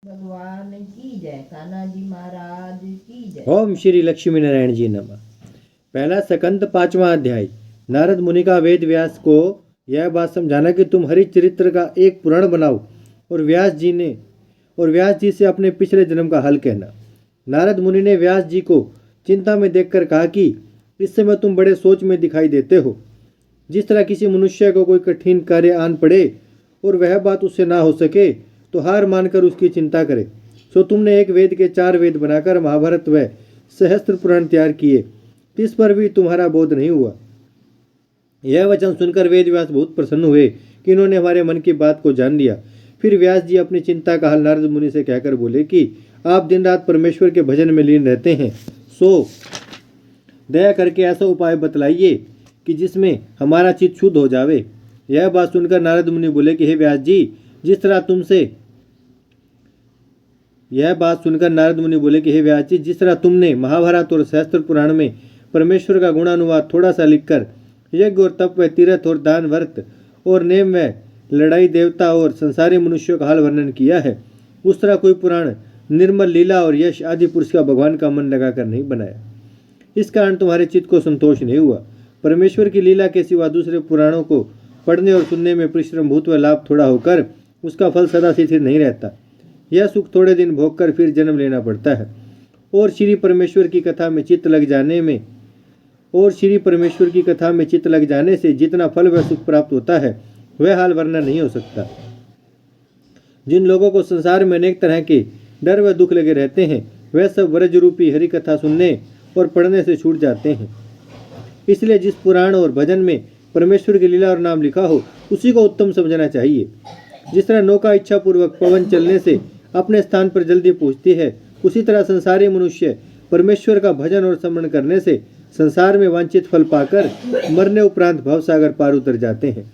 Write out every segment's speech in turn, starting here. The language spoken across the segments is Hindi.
भगवान की जय, कान्हा जी महाराज की जय। ओम श्री लक्ष्मी नारायण जी नमः। पहला सकंद 5वां अध्याय। नारद मुनि का वेद व्यास को यह बात समझाना कि तुम हरिचरित्र का एक पुराण बनाओ और व्यास जी से अपने पिछले जन्म का हल कहना। नारद मुनि ने व्यास जी को चिंता में देखकर कहा कि इस समय तुम बड़े सोच में दिखाई देते हो। जिस तरह किसी मनुष्य को कोई कठिन कार्य आन पड़े और वह बात उससे ना हो सके तो हार मानकर उसकी चिंता करे, सो तुमने एक वेद के 4 वेद बनाकर महाभारत व सहस्त्र पुराण तैयार किए, इस पर भी तुम्हारा बोध नहीं हुआ। यह वचन सुनकर वेद व्यास बहुत प्रसन्न हुए कि इन्होंने हमारे मन की बात को जान लिया। फिर व्यास जी अपनी चिंता का हल नारद मुनि से कहकर बोले कि आप दिन रात परमेश्वर के भजन में लीन रहते हैं, सो दया करके ऐसा उपाय बतलाइए कि जिसमें हमारा चित्त शुद्ध हो जावे। यह बात सुनकर नारद मुनि बोले कि हे व्यास जी, जिस तरह तुमने महाभारत और सहस्त्र पुराण में परमेश्वर का गुणानुवाद थोड़ा सा लिखकर यज्ञ और तप व तीर्थ और दान व्रत और नेम व लड़ाई देवता और संसारी मनुष्यों का हाल वर्णन किया है, उस तरह कोई पुराण निर्मल लीला और यश आदि पुरुष का भगवान का मन लगाकर नहीं बनाया। इस कारण तुम्हारे चित्त को संतोष नहीं हुआ। परमेश्वर की लीला के सिवा दूसरे पुराणों को पढ़ने और सुनने में परिश्रम भूत व लाभ थोड़ा होकर उसका फल सदा स्थिर नहीं रहता। यह सुख थोड़े दिन भोग कर फिर जन्म लेना पड़ता है और श्री परमेश्वर की कथा में चित्त लग जाने से जितना फल व सुख प्राप्त होता है वह हाल वर्णन नहीं हो सकता। जिन लोगों को संसार में अनेक तरह के डर व दुख लगे रहते हैं वह सब व्रज रूपी हरि कथा सुनने और पढ़ने से छूट जाते हैं। इसलिए जिस पुराण और भजन में परमेश्वर की लीला और नाम लिखा हो उसी को उत्तम समझना चाहिए। जिस तरह नौका इच्छा पूर्वक पवन चलने से अपने स्थान पर जल्दी पहुंचती है, उसी तरह संसारी मनुष्य परमेश्वर का भजन और स्मरण करने से संसार में वांछित फल पाकर मरने उपरांत भवसागर पार उतर जाते हैं।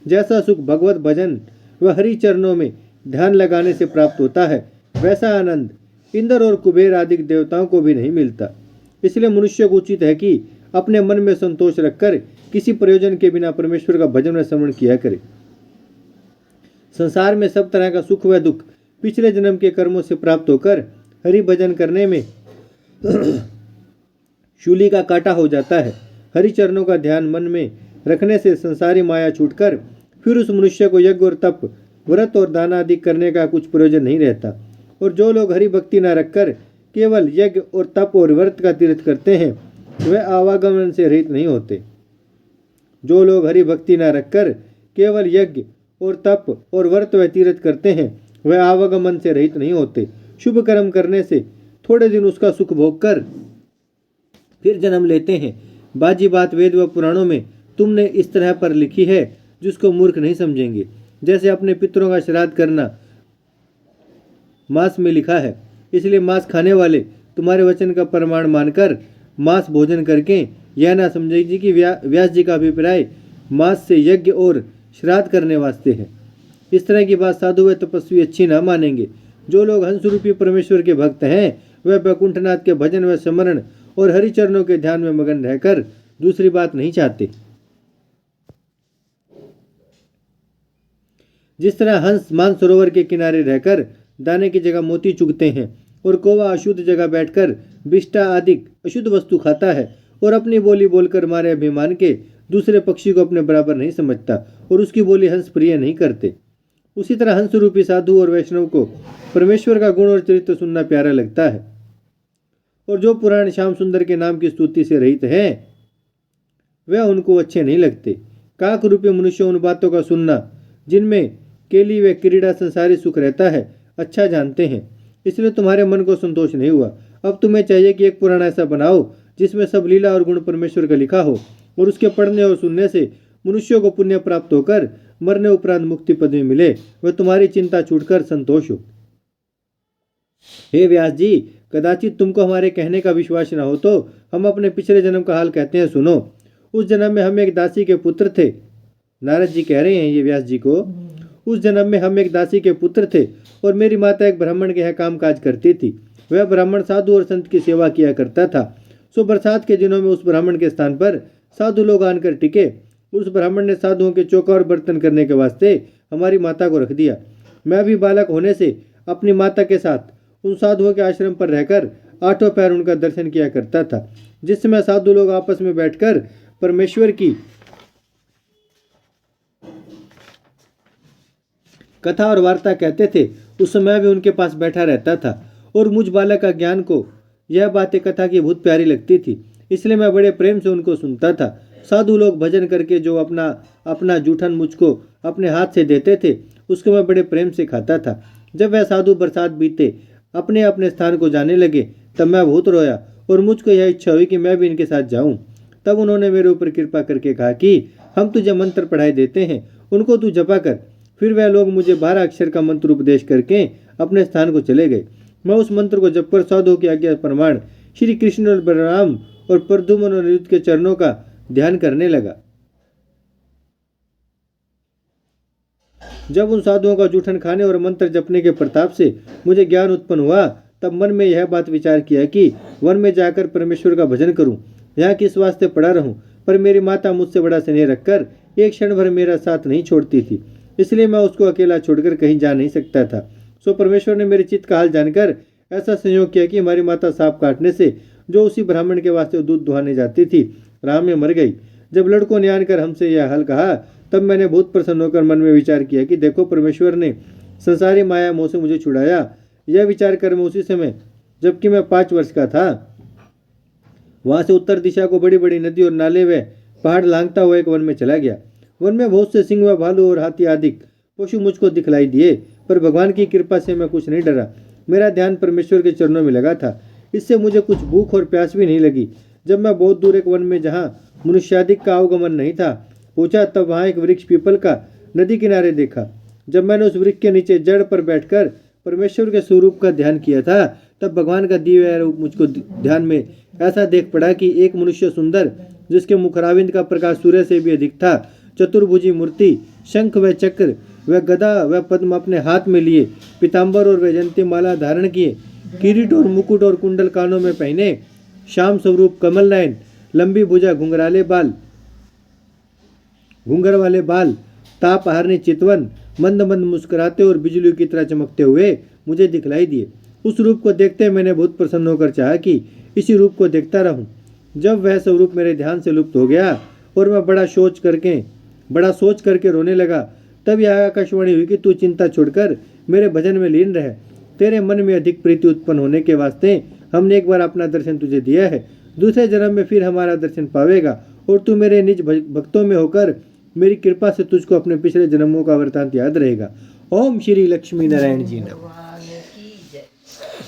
जैसा सुख भगवत भजन व हरि चरणों में ध्यान लगाने से प्राप्त होता है, वैसा आनंद इंद्र और कुबेर आदि देवताओं को भी नहीं मिलता। इसलिए मनुष्य को उचित है कि अपने मन में संतोष रखकर किसी प्रयोजन के बिना परमेश्वर का भजन व स्मरण किया करे। संसार में सब तरह का सुख व दुख पिछले जन्म के कर्मों से प्राप्त होकर हरि भजन करने में शूली का काटा हो जाता है। हरि चरणों का ध्यान मन में रखने से संसारी माया छूटकर फिर उस मनुष्य को यज्ञ और तप व्रत और दान आदि करने का कुछ प्रयोजन नहीं रहता। और जो लोग हरि भक्ति न रखकर केवल यज्ञ और तप और व्रत का तीर्थ करते हैं वह आवागमन से रहित नहीं होते। जो लोग हरि भक्ति न रखकर केवल यज्ञ और तप और व्रत व तीर्थ करते हैं वह आवागमन से रहित नहीं होते। शुभ कर्म करने से थोड़े दिन उसका सुख भोग कर फिर जन्म लेते हैं। बाजी बात वेद व पुराणों में तुमने इस तरह पर लिखी है जिसको मूर्ख नहीं समझेंगे। जैसे अपने पितरों का श्राद्ध करना मांस में लिखा है, इसलिए मांस खाने वाले तुम्हारे वचन का प्रमाण मानकर मांस भोजन करके यह ना समझेगी कि व्यास जी का अभिप्राय मांस से यज्ञ और श्राद्ध करने वास्ते है। इस तरह की बात साधु व तपस्वी अच्छी ना मानेंगे। जो लोग हंस रूपी परमेश्वर के भक्त हैं वह वैकुंठनाथ के भजन व स्मरण और हरि चरणों के ध्यान में मगन रहकर दूसरी बात नहीं चाहते। जिस तरह हंस मानसरोवर के किनारे रहकर दाने की जगह मोती चुगते हैं और कौवा अशुद्ध जगह बैठकर बिष्टा आदि अशुद्ध वस्तु खाता है और अपनी बोली बोलकर मारे अभिमान के दूसरे पक्षी को अपने बराबर नहीं समझता और उसकी बोली हंस प्रिय नहीं करते, उसी तरह हंस रूपी साधु और वैष्णव को परमेश्वर का गुण और चरित्र सुनना प्यारा लगता है। और जो पुराण श्याम सुंदर के नाम की स्तुति से रहित हैं वह उनको अच्छे नहीं लगते। काक रूपी मनुष्य उन बातों का सुनना जिनमें केली व क्रीड़ा संसारी सुख रहता है अच्छा जानते हैं। इसलिए तुम्हारे मन को संतोष नहीं हुआ। अब तुम्हें चाहिए कि एक पुराण ऐसा बनाओ जिसमें सब लीला और गुण परमेश्वर का लिखा हो और उसके पढ़ने और सुनने से मनुष्यों को पुण्य प्राप्त होकर मरने उपरांत मुक्ति पद में मिले, वह तुम्हारी चिंता छूटकर संतोष हो। हे व्यास जी, कदाचित तुमको हमारे कहने का विश्वास न हो तो हम अपने पिछले जन्म का हाल कहते हैं, सुनो। उस जन्म में हम एक दासी के पुत्र थे। नारद जी कह रहे हैं ये व्यास जी को, उस जन्म में हम एक दासी के पुत्र थे और मेरी माता एक ब्राह्मण के यहाँ काम काज करती थी। वह ब्राह्मण साधु और संत की सेवा किया करता था। सो बरसात के दिनों में उस ब्राह्मण के स्थान पर साधु लोग आकर टिके। उस ब्राह्मण ने साधुओं के चौका और बर्तन करने के वास्ते हमारी माता को रख दिया। मैं भी बालक होने से अपनी माता के साथ उन साधुओं के आश्रम पर रहकर आठों पैर उनका दर्शन किया करता था। जिस समय साधु लोग आपस में बैठकर परमेश्वर की कथा और वार्ता कहते थे, उस समय भी उनके पास बैठा रहता था और मुझ बालक का ज्ञान को यह बातें कथा की बहुत प्यारी लगती थी, इसलिए मैं बड़े प्रेम से उनको सुनता था। साधु लोग भजन करके जो अपना अपना जूठन मुझको अपने हाथ से देते थे, उसको मैं बड़े प्रेम से खाता था। जब वह साधु बरसात बीते अपने अपने स्थान को जाने लगे, तब मैं बहुत रोया और मुझको यह इच्छा हुई कि मैं भी इनके साथ जाऊं। तब उन्होंने मेरे ऊपर कृपा करके कहा कि हम तुझे मंत्र पढ़ाई देते हैं, उनको तू जपा कर। फिर वह लोग मुझे 12 अक्षर का मंत्र उपदेश करके अपने स्थान को चले गए। मैं उस मंत्र को जपकर साधुओं की आज्ञा प्रमाण श्री कृष्ण और बलराम और प्रद्युम्न और अनिरुद्ध के चरणों का ध्यान करने लगा। जब उन साधुओं का जूठन खाने और मंत्र जपने के प्रताप से मुझे ज्ञान उत्पन्न हुआ, तब मन में यह बात विचार किया कि वन में जाकर परमेश्वर का भजन करूं। यहाँ किस वास्ते पड़ा रहूं, पर मेरी माता मुझसे बड़ा स्नेह रखकर एक क्षण भर मेरा साथ नहीं छोड़ती थी, इसलिए मैं उसको अकेला छोड़कर कहीं जा नहीं सकता था। सो परमेश्वर ने मेरे चित्त का हाल जानकर ऐसा संयोग किया कि हमारी माता सांप काटने से, जो उसी ब्राह्मण के वास्ते दूध दुहाने जाती थी, राह में मर गई। जब लड़कों ने आकर हमसे यह हाल कहा, तब मैंने बहुत प्रसन्न होकर मन में विचार किया कि देखो, परमेश्वर ने संसारी माया मोह से मुझे छुड़ाया। यह विचार कर मैं उसी समय, जबकि मैं 5 वर्ष का था, वहां से उत्तर दिशा को बड़ी बड़ी नदी और नाले व पहाड़ लांघता हुआ एक वन में चला गया। वन में बहुत से सिंह व भालू और हाथी आदि पशु मुझको दिखलाई दिए, पर भगवान की कृपा से मैं कुछ नहीं डरा। मेरा ध्यान परमेश्वर के चरणों में लगा था, इससे मुझे कुछ भूख और प्यास भी नहीं लगी। जब मैं बहुत दूर एक वन में, जहाँ मनुष्यादिक का आवागमन नहीं था, पहुंचा, तब वहां एक वृक्ष पीपल का नदी किनारे देखा। जब मैंने उस वृक्ष के नीचे जड़ पर बैठकर परमेश्वर के स्वरूप का ध्यान किया था, तब भगवान का दिव्य रूप मुझको ध्यान में ऐसा देख पड़ा कि एक मनुष्य सुंदर, जिसके मुखराविंद का प्रकाश सूर्य से भी अधिक था, चतुर्भुजी मूर्ति, शंख व चक्र व गदा व पद्म अपने हाथ में लिए, पीताम्बर और वैजयंती माला धारण किए, किरीट और मुकुट और कुंडल कानों में पहने, श्याम स्वरूप, कमल नयन, लंबी भुजा, घुंघर वाले बाल, ताप हारने चितवन, मंद मंद मुस्कुराते और बिजली की तरह चमकते हुए मुझे दिखलाई दिए। उस रूप को देखते मैंने बहुत प्रसन्न होकर चाहा कि इसी रूप को देखता रहूं। जब वह स्वरूप मेरे ध्यान से लुप्त हो गया और मैं बड़ा सोच करके रोने लगा, तब यह आकाशवाणी हुई कि तू चिंता छोड़कर मेरे भजन में लीन रहे। तेरे मन में अधिक प्रीति उत्पन्न होने के वास्ते हमने एक बार अपना दर्शन तुझे दिया है, दूसरे जन्म में फिर हमारा दर्शन पावेगा और तू मेरे निज भक्तों में होकर मेरी कृपा से तुझको अपने पिछले जन्मों का वृतांत याद रहेगा। ओम श्री लक्ष्मी नारायण जी नमः। भगवान की जय।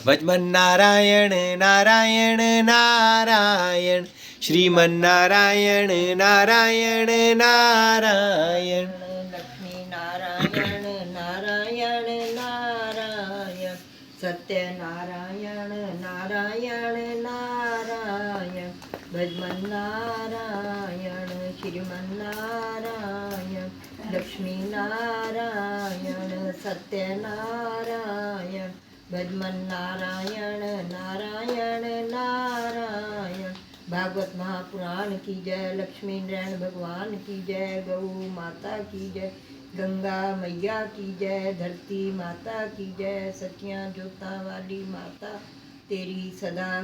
भजमन नारायण नारायण नारायण, श्रीमन नारायण नारायण नारायण, लक्ष्मी नारायण नारायण नारायण, सत्य नारायण नारायण नारायण, भजमन नारायण, श्रीमन नारायण, लक्ष्मी नारायण, सत्य नारायण, भजमन नारायण नारायण नारायण। भागवत महापुराण की जय, लक्ष्मी नारायण भगवान की जय, गौ माता की जय, गंगा मैया की जय, धरती माता की जय, सचियां जोता वाली माता तेरी सदा